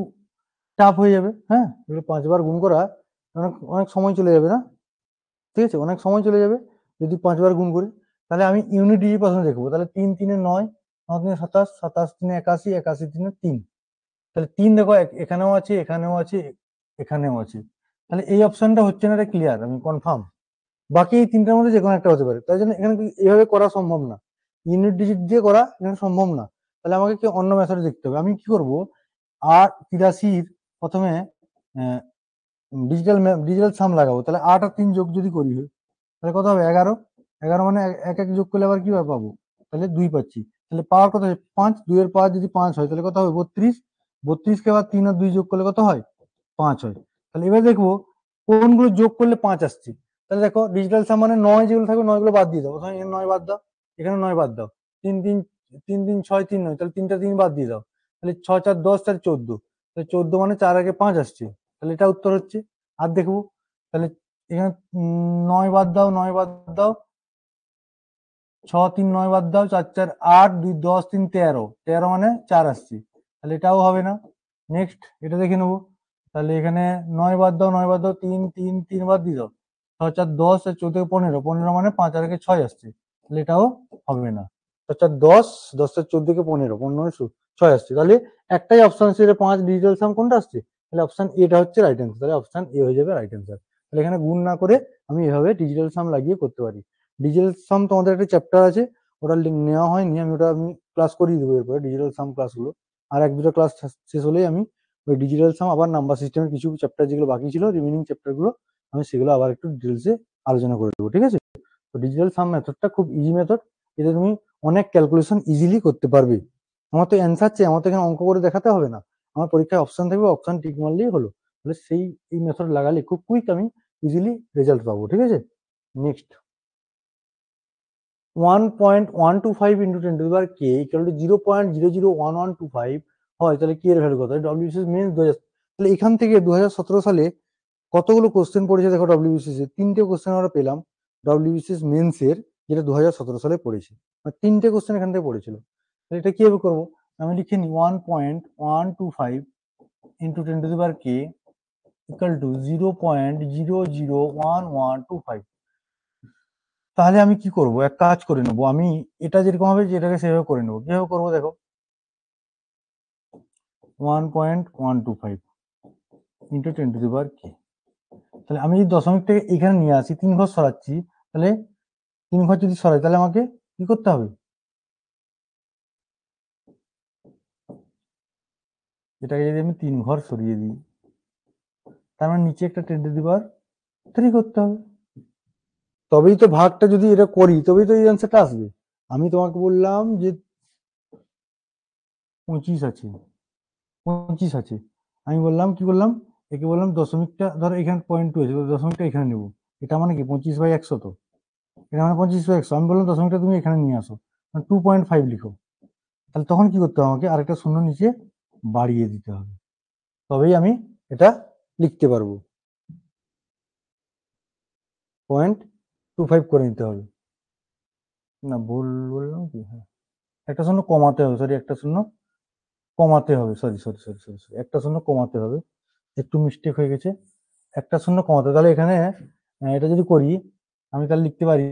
টাফ হয়ে যাবে। হ্যাঁ, এগুলো 5 বার গুণ করা অনেক অনেক সময় চলে যাবে না? ঠিক আছে, অনেক সময় চলে যাবে যদি 5 বার গুণ করি। তাহলে আমি ইউনিট ডিজিট প্রথমে দেখবো। তাহলে 3 3 এ 9, 9 3 27, 27 3 81, 81 3 3। তাহলে 3 দেখো এখানেও আছে, এখানেও আছে, এখানেও আছে। তাহলে এই অপশনটা হচ্ছে না, এটা ক্লিয়ার, আমি কনফার্ম। বাকি এই তিনটার মধ্যে যে কোনো একটা হতে পারে। তাই জন্য এখানে এভাবে করা সম্ভব না, ইউনিট ডিজিট দিয়ে করা এখানে সম্ভব না। তাহলে আমাকে কি অন্য মেথডে দেখতে হবে। আমি কি করব, 8 প্রথমে ডিজিটাল সাম লাগাবো। তাহলে 8 আর 3 যোগ যদি করি, তাহলে কত হবে? 11। 11 মানে এক এক যোগ করলে আবার কি পাবো? তাহলে 2 পাচ্ছি। তাহলে পাওয়ার কত হয়? 5। 2 এর পাওয়ার যদি 5 হয় তাহলে কত হবে? 32। 32 কে আবার 3 আর 2 যোগ করলে কত হয়? 5 হয়। তাহলে এবার দেখবো কোনগুলো যোগ করলে 5 আসছে। তাহলে দেখো ডিজিটাল সাম মানে 9 যেগুলো থাকবে 9 গুলো বাদ দিয়ে দাও। প্রথমে এখানে 9 বাদ দাও, এখানে 9 বাদ দাও। 3 3 3 3 6 3 9, তাহলে 3টা 3 বাদ দিয়ে দাও। তাহলে 6 4 10, তাহলে 14। তাহলে 14 মানে 4 আগে 5 আসছে। তাহলে এটা উত্তর হচ্ছে। আর দেখবো তাহলে এখানে 9 বাদ দাও, 9 বাদ দাও, 6 3 9 বাদ দাও, 4 4 8, 2 10 3 13। 13 মানে 4 আসছে। তাহলে এটাও হবে না। নেক্সট এটা দেখে নেবো। তাহলে এখানে 9 বাদ দাও, 9 বাদ দাও, 3 3 3 বাদ দিয়ে দাও, 6 4 10 আর 14 15। 15 মানে 5 আর 6 আসছে। তাহলে এটাও হবে না। 6 4 10, 10 আর 14 15, 15 6 আসছে। তাহলে একটাই অপশন আছে, 5 ডিজিটাল সাম কোনটা আসছে? তাহলে অপশন এটা হচ্ছে রাইট অ্যান্সার। তাহলে অপশন এ হয়ে যাবে রাইট অ্যান্সার। তাহলে এখানে গুণ না করে আমি এভাবে ডিজিটাল সাম লাগিয়ে করতে পারি। ডিজিটাল সাম তোমাদের একটা চ্যাপ্টার আছে, ওটা নেওয়া হয়নি, আমি ক্লাস করিয়ে দেবো এরপরে ডিজিটাল সাম ক্লাসগুলো। আর এক দুটো ক্লাস শেষ হলেই আমি ওই ডিজিটাল সাম আবার নাম্বার সিস্টেমের কিছু চ্যাপ্টার যেগুলো বাকি ছিল, রিমেনিং চ্যাপ্টার গুলো, আমি সেগুলো আবার একটু ডিটেলসে আলোচনা করে দেবো। ঠিক আছে? তো ডিজিটাল সাম মেথডটা খুব ইজি মেথড, এটা তুমি অনেক ক্যালকুলেশন ইজিলি করতে পারবে। আমার তো অ্যান্সার চেয়ে, আমার তো এখানে অঙ্ক করে দেখাতে হবে না। আমার পরীক্ষায় অপশন থাকবে, অপশন টিক মারলেই হলো। তাহলে এই মেথড লাগালে খুব কুইক আমি ইজিলি রেজাল্ট পাবো। ঠিক আছে? Next 1.125 into 10 to the power k equal to 0.001125 হয়, তাহলে k এর ভ্যালু কত? WBCS mains 2000। তাহলে এখান থেকে 2017 সালে কতগুলো কোশ্চেন পড়েছে দেখো ডব্লিউবিসিএস এর। 3টে কোশ্চেন আমরা পেলাম ডব্লিউবিসিএস মেন্স এর, যেটা 2017 সালে পড়েছে। মানে 3টে কোশ্চেন এখান থেকে পড়েছিল। তাহলে এটা কিভাবে করবো? আমি লিখে নিই 1.125 into 10 to the power k equal to 0.001125। তাহলে আমি কি করব, এক কাজ করে নেবো। আমি এটা যেরকম হবে যেটাকে সেভাবে করে নেবো। কিভাবে করবো দেখো, 1.125 into 10 to the power k। তাহলে আমি যদি দশমিকটাকে এখানে নিয়ে আসি, 3 ঘর সরাচ্ছি, তাহলে 3 ঘর যদি সরাই তাহলে আমাকে কি করতে হবে? এটাকে যদি আমি 3 ঘর সরিয়ে দিই, তার মানে নিচে একটা 10 টু দি পাওয়ার 3 করতে হবে। তবেই তো ভাগটা যদি এটা করি তবেই তো এই অ্যান্সারটা আসবে। আমি তোমাকে বললাম যে 25 আছে, 25 আছে। আমি বললাম কি বললাম, একে বললাম দশমিকটা ধরো এখানে 0.2 আছে, দশমিকটা এখানে নেবো। এটা মানে কি 25/100 তো, এটা মানে 25/100। আমি বললাম দশমিকটা তুমি এখানে নিয়ে আসো, 2.5 লিখো। তাহলে তখন কি করতে হবে? আমাকে আরেকটা শূন্য নিচে বাড়িয়ে দিতে হবে, তবেই আমি এটা লিখতে পারবো। 0.25 করে নিতে হবে। না, ভুল বললাম কি? হ্যাঁ, একটা শূন্য কমাতে হবে, সরি একটা শূন্য কমাতে হবে, sorry sorry sorry sorry sorry, একটা শূন্য কমাতে হবে, একটু মিস্টেক হয়ে গেছে। একটা শূন্য কমাতে, তাহলে এখানে এটা যদি করি আমি তাহলে লিখতে পারি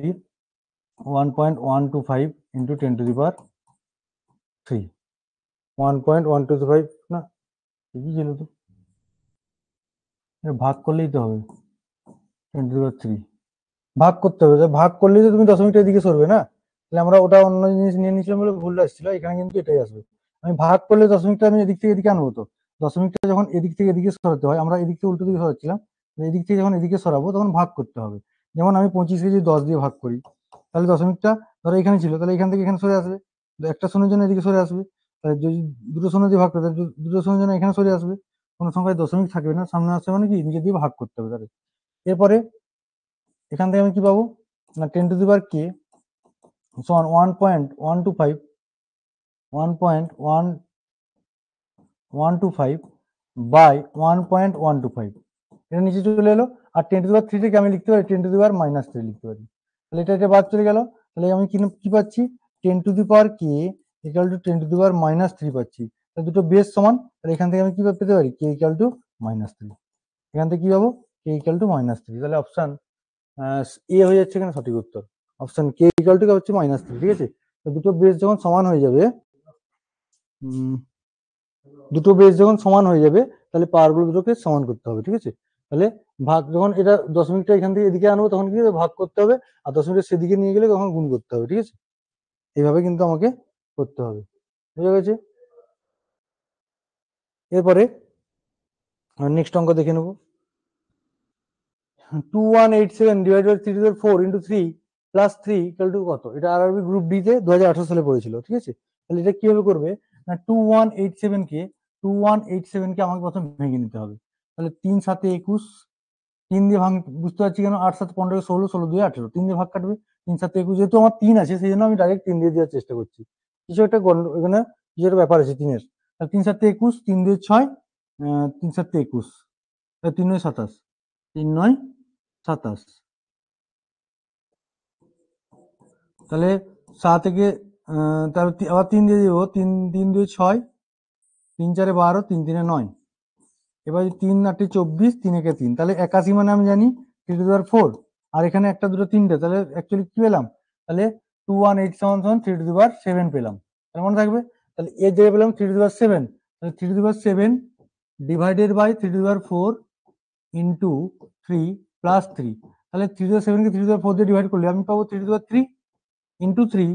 1.125 ইন্টু 10 টু দি পাওয়ার 3। 1.125 না, ঠিকই ছিল তো, ভাগ করলেই তো হবে 10 টু দি পাওয়ার 3। ভাগ করতে হবে, ভাগ করলেই তো তুমি দশমিকটা এদিকে সরবে না। তাহলে আমরা ওটা অন্য জিনিস নিয়ে নিয়েছিলাম বলে ভুল আসছিল, এখানে কিন্তু এটাই আসবে। আমি ভাগ করলে দশমিকটা আমি এদিক থেকে এদিকে আনবো তো, দশমিকটা যখন এদিক থেকে এদিকে সরাতে হয়, আমরা এদিক থেকে উল্টো দিকে সরাচ্ছিলাম, এদিক থেকে যখন এদিকে সরাবো তখন ভাগ করতে হবে। যেমন আমি 25কে যদি 10 দিয়ে ভাগ করি, তাহলে দশমিকটা ধরো এখানে ছিল, তাহলে এখান থেকে এখানে সরে আসবে, একটা শূন্যের জন্য এদিকে সরে আসবে। তাহলে যদি দুটো শূন্য দিয়ে ভাগ করে, তাহলে দুটো শূন্যের জন্য এখানে সরে আসবে। কোনো সংখ্যায় দশমিক থাকবে না, সামনে আসছে মানে কি নিজে দিয়ে ভাগ করতে হবে তাহলে। এরপরে এখান থেকে আমি কি পাবো না, 10 টু দি পাওয়ার k সমান 1.125 1.125 বাই 1.125, এটা নিচে চলে এলো। আর 10 টু দি পাওয়ার 3 থেকে আমি লিখতে পারি 10 টু দি পাওয়ার -3 লিখতে পারি। তাহলে এটা বাদ চলে গেল। তাহলে আমি কি পাচ্ছি? 10 to the power k equal to 10 to the power -3 পাচ্ছি। দুটো বেস সমান, তাহলে এখান থেকে আমি কি পেতে পারি, কে ইকুয়াল টু -3। এখান থেকে কি পাবো, কে ইকুয়াল টু -3। তাহলে অপশন এ হয়ে যাচ্ছে এখানে সঠিক উত্তর। অপশন কে ইকুয়াল টু হচ্ছে -3, ঠিক আছে। তো দুটো বেস যখন সমান হয়ে যাবে, দুটো বেস যখন সমান হয়ে যাবে তাহলে পাওয়ারগুলো দুটোকে সমান করতে হবে, ঠিক আছে। তাহলে ভাগ, যখন এটা দশমিকটা এখান থেকে এদিকে আনবো তখন কি ভাগ করতে হবে, আর দশমিকটা সেদিকে নিয়ে গেলে তখন গুণ করতে হবে, ঠিক আছে। এইভাবে কিন্তু আমাকে করতে হবে, বুঝা গেছে। এরপরে নেক্সট অঙ্ক দেখে নেবো। 2187 divide by 3 into 4 into 3 plus 3 equal to কত? এটা আরআরবি গ্রুপ ডি তে 2018 সালে পড়েছিল, ঠিক আছে। তাহলে এটা কিভাবে করবে না, 2187 কে আমাকে প্রথম ভেঙে নিতে হবে। তাহলে 3 7 21, 3 দিয়ে ভাঙ, বুঝতে পারছি কেন, 8 7 15 16, 16 2 18, 3 দিয়ে ভাগ কাটবে, 3 7 21, যেহেতু আমার 3 আছে সেই জন্য আমি ডাইরেক্ট 3 দিয়ে দেওয়ার চেষ্টা করছি। কিছু একটা এখানে কিছু একটা ব্যাপার আছে 3 এর। তাহলে 3 7 21, 3 2 6, 3 7 21, 3 9 27, 3 9 27, তাহলে 7 থেকে তাহলে আবার 3 দিয়ে দিব, 3 3 2 6, 3 4 12, 3 3 9। এবার 3 8 24, 3 1 3, তাহলে 81 মানে আমি জানি 3^4, আর এখানে একটা দুটো তিনটে, তাহলে অ্যাকচুয়ালি কি পেলাম, তাহলে 218 3^7 পেলাম। তার মনে থাকবে, তাহলে এর জায়গায় পেলাম 3^7, তাহলে 3^7 ডিভাইডেড বাই 3^4 ইন্টু 3 প্লাস 3, তাহলে 3^7 কে 3^4 দিয়ে ডিভাইড করলে আমি পাবো 3^3 ইন্টু 3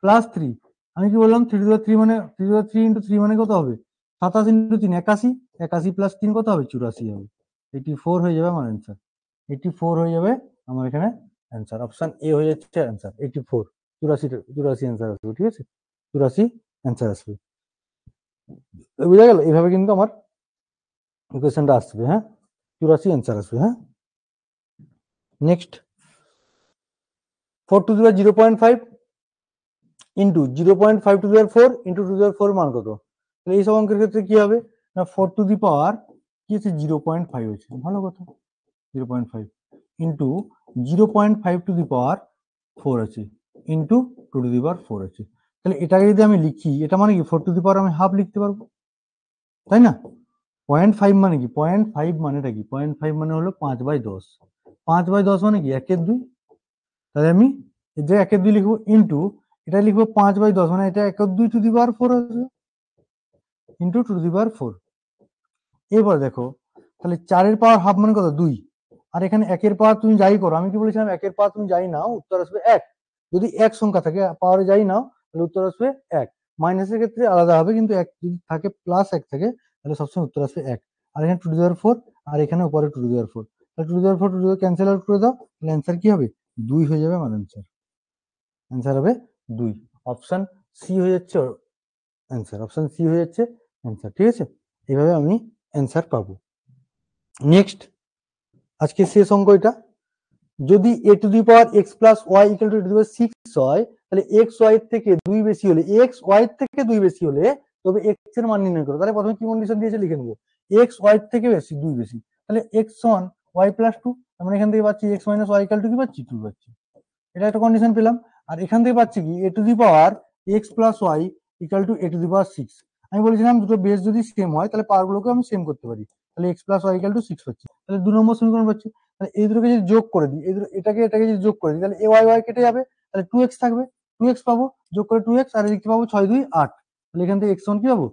প্লাস 3। আমি কি বললাম 3^3 মানে 3^3 ইন্টু 3 মানে কত হবে, 27 ইন্টু 3 81, 81 প্লাস 3 কত হবে, 84 হবে। 84 হয়ে যাবে আমার অ্যান্সার, 84 হয়ে যাবে আমার এখানে অ্যান্সার। অপশন এ হয়ে যাচ্ছে অ্যান্সার, 84, 84 অ্যান্সার আসবে, ঠিক আছে, 84 অ্যান্সার আসবে। বুঝা গেল, এইভাবে কিন্তু আমার কোয়েশ্চেনটা আসবে, হ্যাঁ, 84 অ্যান্সার আসবে, হ্যাঁ। Next 4 to the power 0.5 into 0.5 to the power 4 into 2 to the power 4 মান কত? তাহলে এই সব অঙ্কের ক্ষেত্রে কি হবে না, 4 টু দি পাওয়ার কি আছে 0.5 হচ্ছে, ভালো কথা, 0.5 ইন্টু 0.5 টু দি পাওয়ার 4 আছে ইন্টু 2 টু দি পাওয়ার 4 আছে। তাহলে এটাকে যদি আমি লিখি, এটা মানে কি 4 টু দি পাওয়ার আমি হাফ লিখতে পারবো, তাই না। 0.5 মানে কি, 0.5 মানেটা কি, 0.5 মানে হলো 5/10, 5/10 মানে কি 1/2। তাহলে আমি এই যে 1/2 লিখবো ইন্টু এটা লিখবো 5/10, মানে এটা 1/2 টু দি পাওয়ার 4 আসবে ইন্টু 2 টু দি পাওয়ার 4। এবার দেখো, তাহলে 4 এর পাওয়ার হাফ মানে কত, 2, আর এখানে 1 এর পাওয়ার তুমি যাই করো, আমি কি বলেছিলাম 1 এর পাওয়ার তুমি যাই নাও উত্তর আসবে 1, যদি 1 সংখ্যা থাকে পাওয়ারে যাই নাও তাহলে উত্তর আসবে 1। মাইনাসের ক্ষেত্রে আলাদা হবে, কিন্তু 1 যদি থাকে প্লাস 1 থাকে তাহলে সবসময় উত্তর আসবে 1। আর এখানে 2 টু দি পাওয়ার 4, আর এখানে উপরে 2 টু দি পাওয়ার 4, তাহলে 2 to the power 4 2 cancel out করে দাও, তাহলে অ্যান্সার কি হবে, 2 হয়ে যাবে আমার অ্যান্সার। অ্যান্সার হবে 2, অপশন সি হয়ে যাচ্ছে অ্যান্সার, অপশন সি হয়ে যাচ্ছে অ্যান্সার, ঠিক আছে। এইভাবে আমি অ্যান্সার পাবো। নেক্সট আজকে শেষ অঙ্ক এটা, যদি a to the power x plus y equal to a to the power 6 হয়, তাহলে x y এর থেকে 2 বেশি হলে, x y এর থেকে 2 বেশি হলে তবে x এর মান নির্ণয় করো। তাহলে প্রথমে কি কন্ডিশন দিয়েছে লিখে নেবো, x y এর থেকে বেশি 2 বেশি, তাহলে x সমান y প্লাস 2, আমরা এখান থেকে পাচ্ছি x minus y equal to কি পাচ্ছি 2 পাচ্ছি, এটা একটা কন্ডিশন পেলাম। আর এখান থেকে পাচ্ছি কি a to the power x plus y equal to a to the power 6। আমি বলেছিলাম দুটো বেস যদি সেম হয় তাহলে পাওয়ার গুলোকে আমি সেম করতে পারি, তাহলে x plus y equal to 6 পাচ্ছি। তাহলে 2 নম্বর সমীকরণ পাচ্ছি। তাহলে এই দুটোকে যদি যোগ করে দিই, এটাকে যদি যোগ করে দিই, তাহলে a y y কেটে যাবে, তাহলে 2x থাকবে, 2x পাবো, যোগ করে 2x, আর এদিকে পাবো 6 2 8, তাহলে এখান থেকে x মান কি পাবো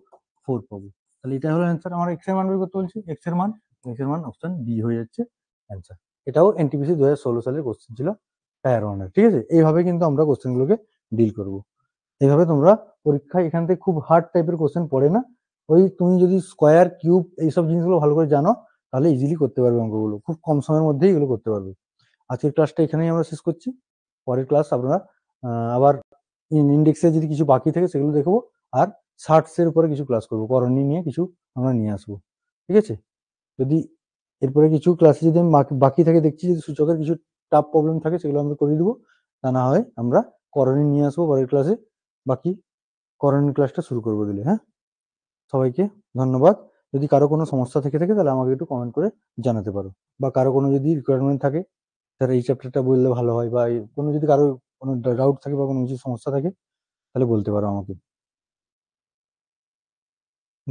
4 পাবো। তাহলে এটা হলো অ্যান্সার, আমার x এর মান বের করতে বলছি, x এর মান অপশন বি হয়ে যাচ্ছে অ্যান্সার। এটাও এনটিপিসি 2016 সালের কোশ্চেন ছিল, টায়ার 1 এর, ঠিক আছে। এইভাবে কিন্তু আমরা কোশ্চেন গুলোকে ডিল করব। এইভাবে তোমরা পরীক্ষায় এখান থেকে খুব হার্ড টাইপের কোশ্চেন পড়ে না, ওই তুমি যদি স্কোয়ার কিউব এইসব জিনিসগুলো ভালো করে জানো তাহলে ইজিলি করতে পারবে অঙ্কগুলো, খুব কম সময়ের মধ্যেই এগুলো করতে পারবে। আজকের ক্লাসটা এখানেই আমরা শেষ করছি, পরের ক্লাস আমরা আবার ইন্ডেক্সে যদি কিছু বাকি থাকে সেগুলো দেখবো, আর শার্টসের উপরে কিছু ক্লাস করবো, করণী নিয়ে কিছু আমরা নিয়ে আসবো, ঠিক আছে। যদি এরপরে কিছু ক্লাসে যদি আমি বাকি থাকে দেখছি, যদি সূচকের কিছু টাফ প্রবলেম থাকে সেগুলো আমরা করে দেবো, তা না হয় আমরা করণী নিয়ে আসবো পরের ক্লাসে, বাকি করণী ক্লাসটা শুরু করবো দিলে, হ্যাঁ। সবাইকে ধন্যবাদ। যদি কারো কোনো সমস্যা থেকে থাকে তাহলে আমাকে একটু কমেন্ট করে জানাতে পারো, বা কারো কোনো যদি রিকোয়ারমেন্ট থাকে স্যার এই চ্যাপ্টারটা বললে ভালো হয়, বা কোনো যদি কারো কোনো ডাউট থাকে বা কোনো কিছু সমস্যা থাকে তাহলে বলতে পারো আমাকে।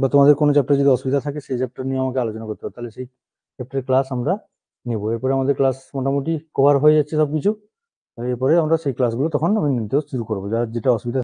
বা তোমাদের কোনো চ্যাপ্টার যদি অসুবিধা থাকে সেই চ্যাপ্টার নিয়ে আমাকে আলোচনা করতে হবে, তাহলে সেই চ্যাপ্টারের ক্লাস আমরা নেবো। এরপরে আমাদের ক্লাস মোটামুটি কভার হয়ে যাচ্ছে সবকিছু, এরপরে আমরা সেই ক্লাসগুলো তখন আমি নিতে শুরু করবো, যার যেটা অসুবিধা